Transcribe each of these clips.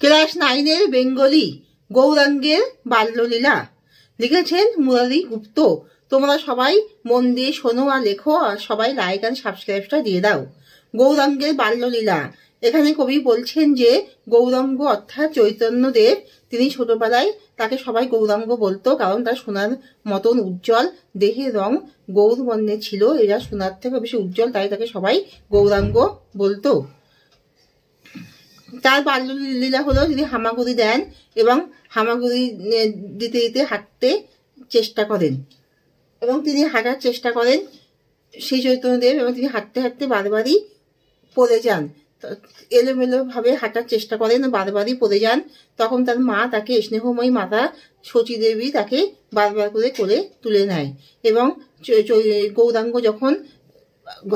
Class 9-এর Bengali গৌরাঙ্গের বাল্যলীলা লিখেছেন মুরারি গুপ্ত। তোমরা সবাই মন দিয়ে শোনো আর লেখো, আর সবাই লাইক আর সাবস্ক্রাইবটা দিয়ে দাও। গৌরাঙ্গের বাল্যলীলা, এখানে কবি বলছেন যে গৌরাঙ্গ অর্থাৎ চৈতন্যদেব, তিনি ছোটবেলায় তাকে সবাই গৌরাঙ্গ বলতো, কারণ তার সোনার মতন উজ্জ্বল দেহের রং গৌর বর্ণের ছিল। এরা সোনার থেকে বেশি উজ্জ্বল, তাই তাকে সবাই গৌরাঙ্গ বলতো। তার বাল্যলীলা হলো তিনি হামাগুড়ি দেন এবং হামাগুড়ি দিতে দিতে হাঁটতে চেষ্টা করেন এবং তিনি হাঁটার চেষ্টা করেন শ্রী চৈতন্যদেব, এবং তিনি হাঁটতে হাঁটতে বারবারই পড়ে যান, এলোমেলো ভাবে হাঁটার চেষ্টা করেন, বারবারই পড়ে যান। তখন তার মা তাকে, স্নেহময়ী মাতা শচী দেবী তাকে বারবার করে কোলে তুলে নেয় এবং গৌরাঙ্গ যখন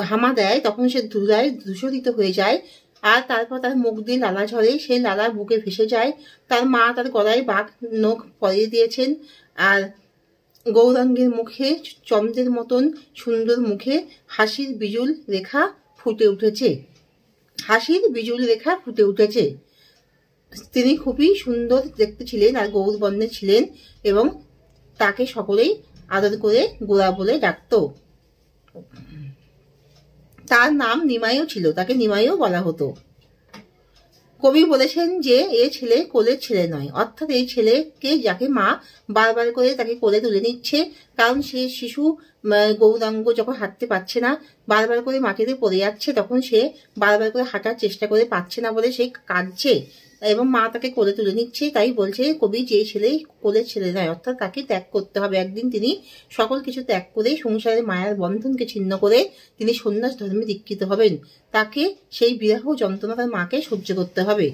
হামা দেয় তখন সে ধুলায় ধূসরিত হয়ে যায়, আর তারপর তার মুখ দিয়ে লালা ঝরে, সেই লালা বুকে ভেসে যায়। তার মা তার গলায় বাঘ নখ পরিয়ে দিয়েছেন, আর গৌরাঙ্গের মুখে চন্দ্রের মতন সুন্দর মুখে হাসির বিজুল রেখা ফুটে উঠেছে, হাসির বিজুল রেখা ফুটে উঠেছে। তিনি খুবই সুন্দর দেখতে ছিলেন আর গৌর বর্ণের ছিলেন এবং তাকে সকলেই আদর করে গোরা বলে ডাকত। তার নাম নিমাইও ছিল, তাকে নিমাইও বলা হতো। কবি বলেছেন যে এ ছেলে কোলের ছেলে নয়, অর্থাৎ এই ছেলেকে যাকে মা বারবার করে তাকে কোলে তুলে নিচ্ছে, কারণ সে শিশু গৌরাঙ্গ যখন হাঁটতে পারছে না, বারবার করে মাটিতে পড়ে যাচ্ছে, তখন সে বারবার করে হাঁটার চেষ্টা করে পাচ্ছে না বলে সে কাঁদছে এবং মা তাকে কোলে তুলে নিচ্ছে। তাই বলছে কবি যে ছেলে কোলের ছেলে নয়, অর্থাৎ তাকে ত্যাগ করতে হবে। একদিন তিনি সকল কিছু ত্যাগ করে সংসারের মায়ার বন্ধনকে ছিন্ন করে তিনি সন্ন্যাস ধর্মে দীক্ষিত হবেন। তাকে সেই বিরহ যন্ত্রণা তার মাকে সহ্য করতে হবে।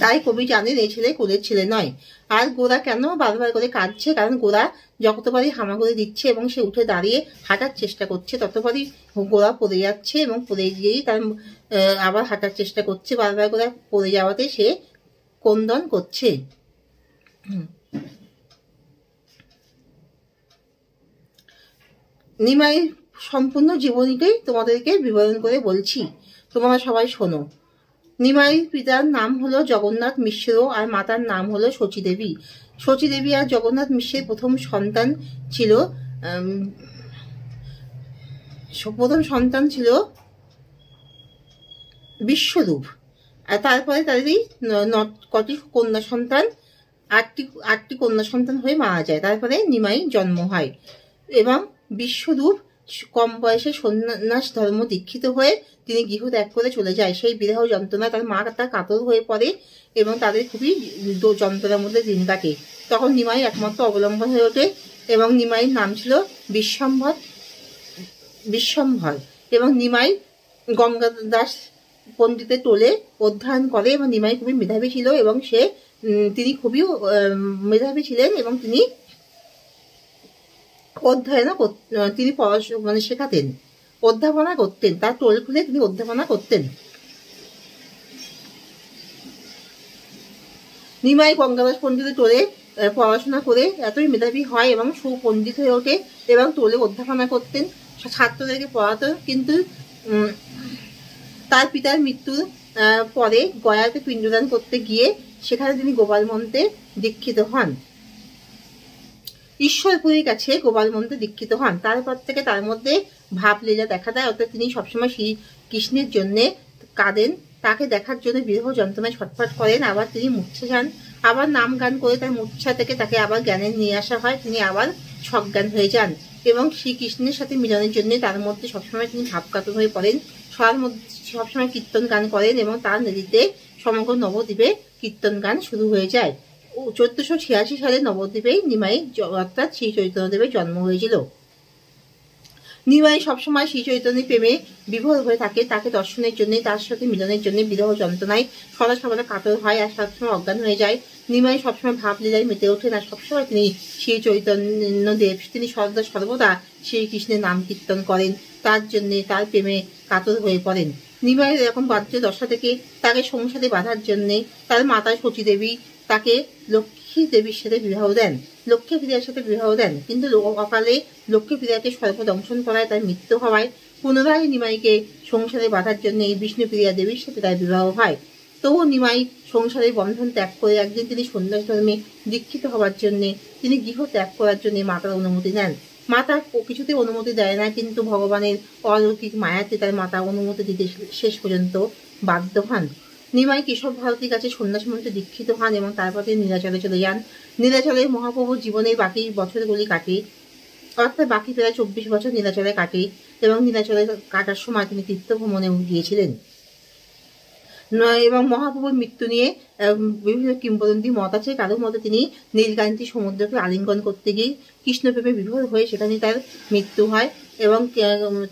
তাই কবি জানেন এই ছেলে কোলের ছেলে নয়। আর গোরা কেন বারবার করে কাঁদছে, কারণ গোরা যতবারই হামাগুড়ি দিচ্ছে এবং সে উঠে দাঁড়িয়ে হাঁটার চেষ্টা করছে, ততবারই গোরা পড়ে যাচ্ছে এবং পড়ে গিয়েই তার আবার হাঁটার চেষ্টা করছে, বারবার করে পড়ে যাওয়াতে সে ক্রন্দন করছে। নিমাইয়ের সম্পূর্ণ জীবনীটাই তোমাদেরকে বিবরণ করে বলছি, তোমরা সবাই শোনো। নিমাইয়ের পিতার নাম হলো জগন্নাথ মিশ্র আর মাতার নাম হলো শচী দেবী। শচী দেবী আর জগন্নাথ মিশ্রের প্রথম সন্তান ছিল বিশ্বরূপ। আর তারপরে তাদেরই কটি কন্যা সন্তান, আটটি কন্যা সন্তান হয়ে মারা যায়। তারপরে নিমাই জন্ম হয় এবং বিশ্বরূপ কম বয়সে সন্ন্যাস ধর্ম দীক্ষিত হয়ে তিনি গৃহ ত্যাগ করে চলে যায়। সেই বিরহ যন্ত্রণা তার মা তার কাতর হয়ে পড়ে এবং তাদের খুবই যন্ত্রণার মধ্যে দিন কাটে। তখন নিমাই একমাত্র অবলম্বন হয়ে ওঠে এবং নিমাইয়ের নাম ছিল বিশ্বম্ভর এবং নিমাই গঙ্গাধর দাস পণ্ডিতের টোলে অধ্যয়ন করে এবং নিমাই খুবই মেধাবী ছিল এবং তিনি খুবই মেধাবী ছিলেন এবং তিনি তিনি পড়াশোনা শেখাতেন, অধ্যাপনা করতেন, তার টোল খুলে তিনি অধ্যাপনা করতেন। নিমাই গঙ্গাদাস পণ্ডিতের টোলে পড়াশোনা করে এতই মেধাবী হয় এবং সুপণ্ডিত হয়ে ওঠে এবং টোলে অধ্যাপনা করতেন, ছাত্রদেরকে পড়াতেন। কিন্তু তার পিতার মৃত্যুর পরে গয়াতে পিণ্ডদান করতে গিয়ে সেখানে তিনি গোপাল মন্ত্রে দীক্ষিত হন, ঈশ্বরপুরীর কাছে গোপাল মন্ত্রে দীক্ষিত হন। তারপর থেকে তার মধ্যে ভাবলীলা দেখা দেয়, অর্থাৎ তিনি সবসময় শ্রী কৃষ্ণের জন্য কাঁদেন, তাকে দেখার জন্য বিরহ যন্ত্রণায় ছটফট করেন। আবার তিনি মূর্ছা যান, আবার নাম গান করে তার মূর্ছা থেকে তাকে আবার জ্ঞানে নিয়ে আসা হয়, তিনি আবার সজ্ঞান হয়ে যান এবং শ্রীকৃষ্ণের সাথে মিলনের জন্য তার মধ্যে সবসময় তিনি ভাবকাতর হয়ে পড়েন। সবসময় কীর্তন গান করেন এবং তার নদীতে সমগ্র নবদ্বীপে কীর্তন গান শুরু হয়ে যায়। 1486 সালে নবদ্বীপে নিমাই অর্থাৎ শ্রী চৈতন্যদেবের জন্ম হয়েছিল। নিমাই সবসময় শ্রী চৈতন্যের প্রেমে বিভোর হয়ে থাকে, তাকে দর্শনের জন্য, তার সাথে মিলনের জন্য বিরহ যন্ত্রণায় সর্বদা কাতর হয় আর সবসময় অজ্ঞান হয়ে যায়। নিমাই সবসময় ভাবলীলায় মেতে ওঠেন আর সবসময় তিনি শ্রী চৈতন্যদেব, তিনি সর্বদা শ্রীকৃষ্ণের নাম কীর্তন করেন, তার জন্যে তার প্রেমে কাতর হয়ে পড়েন। নিমাইয়ের এরকম বাহ্য দশা থেকে তাকে সংসারে বাঁধার জন্যে তার মাতা শচী দেবী তাকে লক্ষ্মী দেবীর সাথে বিবাহ দেন, লক্ষ্মী প্রিয়ার সাথে বিবাহ দেন। কিন্তু অকালে লক্ষ্মী প্রিয়াকে সর্বদংশন করায় তার মৃত্যু হওয়ায় পুনরায় নিমাইকে সংসারে বাঁধার জন্য এই বিষ্ণুপ্রিয়া দেবীর সাথে তার বিবাহ হয়। তবুও নিমাই সংসারের বন্ধন ত্যাগ করে একদিন তিনি সন্ন্যাস ধর্মে দীক্ষিত হওয়ার জন্য তিনি গৃহ ত্যাগ করার জন্য মাতার অনুমতি নেন। মাতা কিছুতেই অনুমতি দেয় না, কিন্তু ভগবানের অলৌকিক মায়াতে তার মাতা অনুমতি দিতে শেষ পর্যন্ত বাধ্য হন। নিমাই কেশব ভারতীর কাছে সন্ন্যাস মন্ত্রে দীক্ষিত হন এবং তারপর তিনি নীলাচলে চলে যান। নীলাচলে মহাপ্রভুর জীবনের বাকি বছরগুলি কাটে, অর্থাৎ বাকি প্রায় 24 বছর নীলাচলে কাটে এবং নীলাচলে কাটার সময় তিনি তীর্থ ভ্রমণে গিয়েছিলেন। এবং মহাপ্রভুর মৃত্যু নিয়ে বিভিন্ন কিংবদন্তি মত আছে। কারোর মতে তিনি নীলকান্তি সমুদ্রকে আলিঙ্গন করতে গিয়ে কৃষ্ণপ্রেমে বিভোর হয়ে সেখানে তার মৃত্যু হয় এবং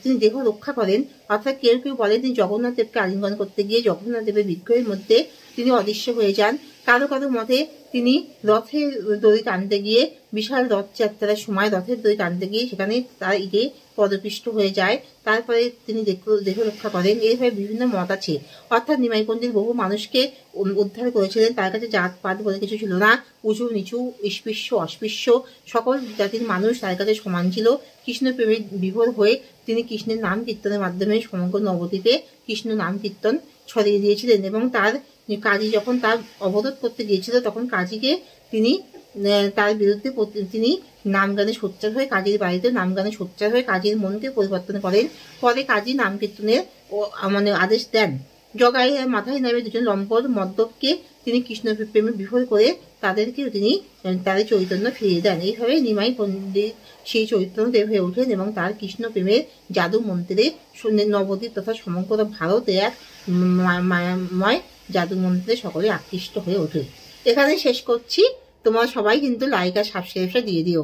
তিনি দেহ রক্ষা করেন। অর্থাৎ কেউ কেউ বলে তিনি জগন্নাথ দেবকে আলিঙ্গন করতে গিয়ে জগন্নাথ দেবের বিগ্রহের মধ্যে তিনি অদৃশ্য হয়ে যান। কারো কারো মতে তিনি রথের দড়ি টানতে গিয়ে, বিশাল রথযাত্রার সময় রথের দড়ি টানতে গিয়ে সেখানে তার ইটে পদপিষ্ট হয়ে যায়, তারপরে তিনি দেহ রক্ষা করেন। এইভাবে বিভিন্ন মত আছে। অর্থাৎ নিমাই পণ্ডিত বহু মানুষকে উদ্ধার করেছিলেন। তার কাছে জাত পাত বলে কিছু ছিল না। উঁচু নিচু, স্পৃশ্য অস্পৃশ্য সকল জাতির মানুষ তার কাছে সমান ছিল। কৃষ্ণ প্রেমে বিভোর হয়ে তিনি কৃষ্ণের নাম কীর্তনের মাধ্যমে সমগ্র নবদ্বীপে কৃষ্ণ নাম কীর্তন ছড়িয়ে দিয়েছিলেন। এবং তার কাজী যখন তার অবরোধ করতে গিয়েছিল তখন কাজীকে তিনি তার বিরুদ্ধে তিনি নাম গানে সোচ্চার হয়ে কাজীর বাড়িতে নাম গানে সোচ্চার হয়ে কাজীর মনকে পরিবর্তন করেন। পরে কাজী নাম কীর্তনের আদেশ দেন। জগাই মাথায় নামে দুজন লম্পট মদ্যপকে তিনি কৃষ্ণ প্রেমে বিভোর করে তাদেরকে তিনি তাদের চৈতন্য ফিরিয়ে দেন। এইভাবে নিমাই পণ্ডিত সেই চৈতন্যদেব হয়ে ওঠেন এবং তার কৃষ্ণ প্রেমের জাদু মন্ত্রে নবদ্বীপ তথা সমগ্র ভারতে এক মায়াময় জাদু মন্ত্রে সকলে আকৃষ্ট হয়ে ওঠে। এখানে শেষ করছি। তোমরা সবাই কিন্তু লাইক আর সাবস্ক্রাইবটা দিয়ে দিও।